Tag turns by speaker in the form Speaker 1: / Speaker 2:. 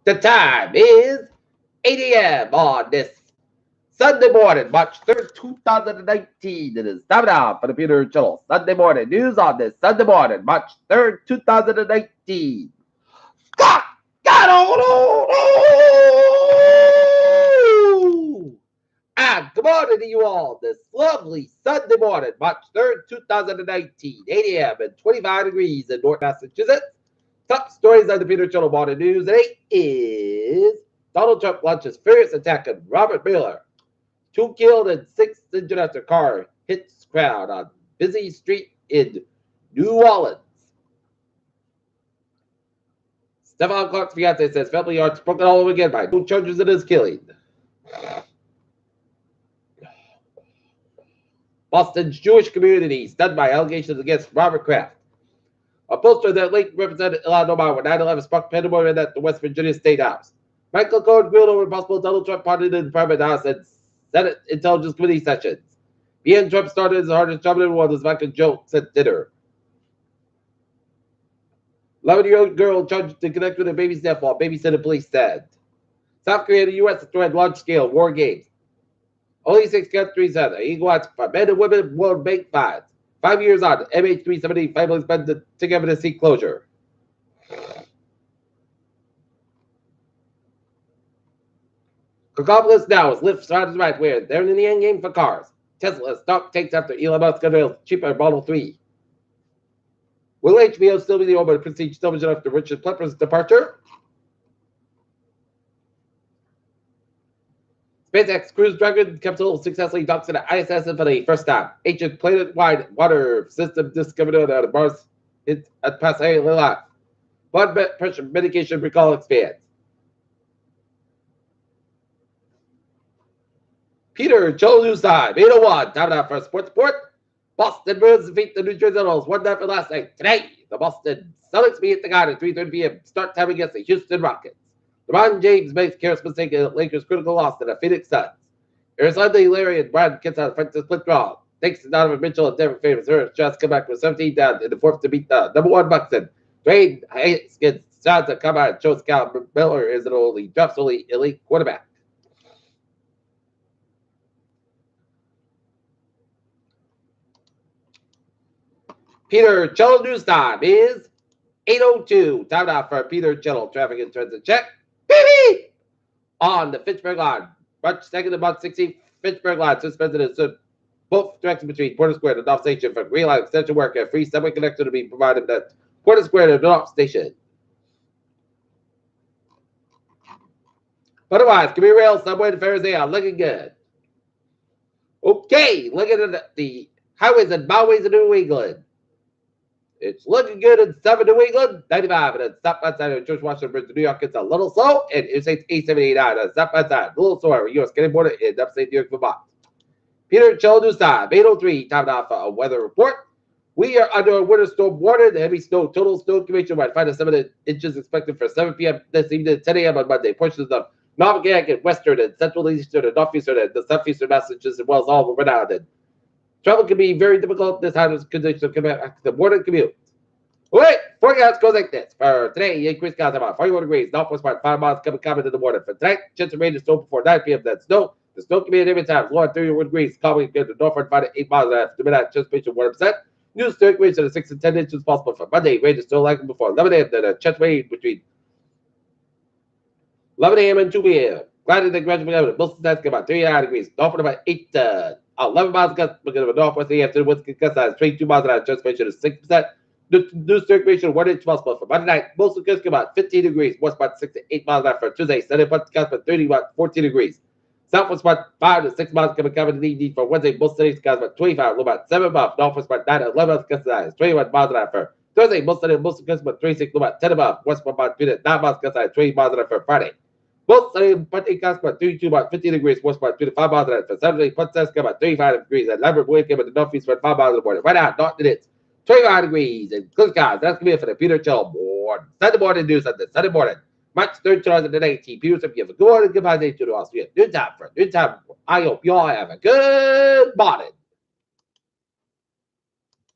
Speaker 1: The time is 8 a.m. on this Sunday morning, March 3rd, 2019. It is time now for the Peter Channel Sunday morning news on this Sunday morning, March 3rd, 2019. God, and good morning to you all this lovely Sunday morning, March 3rd, 2019, 8 a.m. and 25 degrees in North Massachusetts. Top stories on the Peter Channel Morning News today is Donald Trump launches furious attack on Robert Mueller. 2 killed and 6 injured after car hits crowd on busy street in New Orleans. Stephon Clark's fiance says family yards broken all over again by no charges in his killing. Boston's Jewish community stunned by allegations against Robert Kraft. A poster that linked represented Illinois when 9/11 sparked pandemonium at the West Virginia State House. Michael Cohen grilled over possible Donald Trump pardon in the private house and Senate Intelligence Committee sessions. BN Trump started his hardest job in the world as Michael jokes at dinner. 11-year-old girl charged to connect with her baby's death while babysitting, police said. South Korea and the U.S. threatened large-scale war games. Only 6 countries have the equal for men and women World Bank funds. 5 years on, MH370 families been together to seek closure. Coca-Cola now is Lyft started right where they're in the end game for cars. Tesla stock takes after Elon Musk unveils cheaper Model 3. Will HBO still be the owner of prestige television after Richard Plepper's departure? SpaceX Crew Dragon Capsule successfully docks into ISS for the first time. Ancient planet-wide water system discovered on Mars hits at Pasay Lila. Blood pressure medication recall expands. Peter Joe News Time, 8:01. Time now for Sports Report. Boston Bruins defeat the New Jersey Devils 1-0 last night. Today, the Boston Celtics meet the Garden at 3:30 p.m. Start time against the Houston Rockets. LeBron James makes careless mistake at Lakers' critical loss to the Phoenix Suns. Arizona Larry and Brad gets out of Francis split draw. Thanks to Donovan Mitchell and Denver favors her. Just come back with 17 down in the fourth to beat the number 1 Buxton. Dwayne Haskins shots to come out and shows Cal Miller is an drafts only elite quarterback. Peter Cello News Time is 8:02. Time now for Peter Cello traffic and transit check. Beep! On the Fitchburg line. March 2nd about 16. Fitchburg line suspended in both directions between Porter Square and North Station for Green Line extension work. A free subway connection to be provided at Porter Square and North Station. Otherwise, can be rail, subway, and ferries are looking good. Okay, looking at the highways and byways of New England. It's looking good in Southern New England, 95, and then stop outside of George Washington Bridge, New York. It's a little slow, and it's 879, and stop outside, a little slower, U.S. Canadian border in upstate New York, Vermont. Peter Cello News Time, 8:03, time now for a weather report. We are under a winter storm warning, heavy snow, total snow accumulation by 5 to 7 inches expected for 7 p.m. this evening, 10 a.m. on Monday. Portions of Norfolk and western and central eastern and northeastern and the southeastern Massachusetts, as well as all over Rhode Island. Travel can be very difficult this time of conditions to come back to the morning commute. All right, forecast goes like this. For today, increased skies about 41 degrees, northwest part 5 miles coming in the morning. For tonight, chance of rain and snow before 9 p.m. That's snow. The snow can be at every time. Low at 31 degrees, calming to the northward 5 to 8 miles after midnight, anticipation 1%. New storm rains of 6 to 10 inches possible for Monday. Rain is still likely before 11 a.m. Then a chance rain between 11 a.m. and 2 p.m. Gladly the gradual evidence. Most of the time, about 39 degrees. Northward about 8 to 11 miles gust because of a northwest after the winds gust size 22 miles an hour. Anticipation is 6%. New circulation 1 inch possible for Monday night. Most of the about 15 degrees. West about 6 to 8 miles an hour for Tuesday. Sunday, but about 30 about 14 degrees. Southwest about 5 to 6 miles coming in the evening for Wednesday. Most cities skies about 25, low about 7 above. Northwest about 9 to 11 miles gust size 21 miles an hour for Thursday. Most cities most of about 26, low about 10 above. West about 3 to 9 miles gust size 20 miles an hour for Friday. Most cities Monday skies about 32, about 15 degrees. West about 3 to 5 miles an hour for Saturday. Put skies about 35 degrees. And Lambert Wind came at the northeast for 5 miles in the morning. Right now, not in it. 25 degrees and clear skies. That's going to be it for the Peter Cello morning. Sunday morning news on this Sunday morning, March 3rd, 2018. Peter, if you have a good morning, goodbye day to the Australia. New time for new time. I hope you all have a good morning.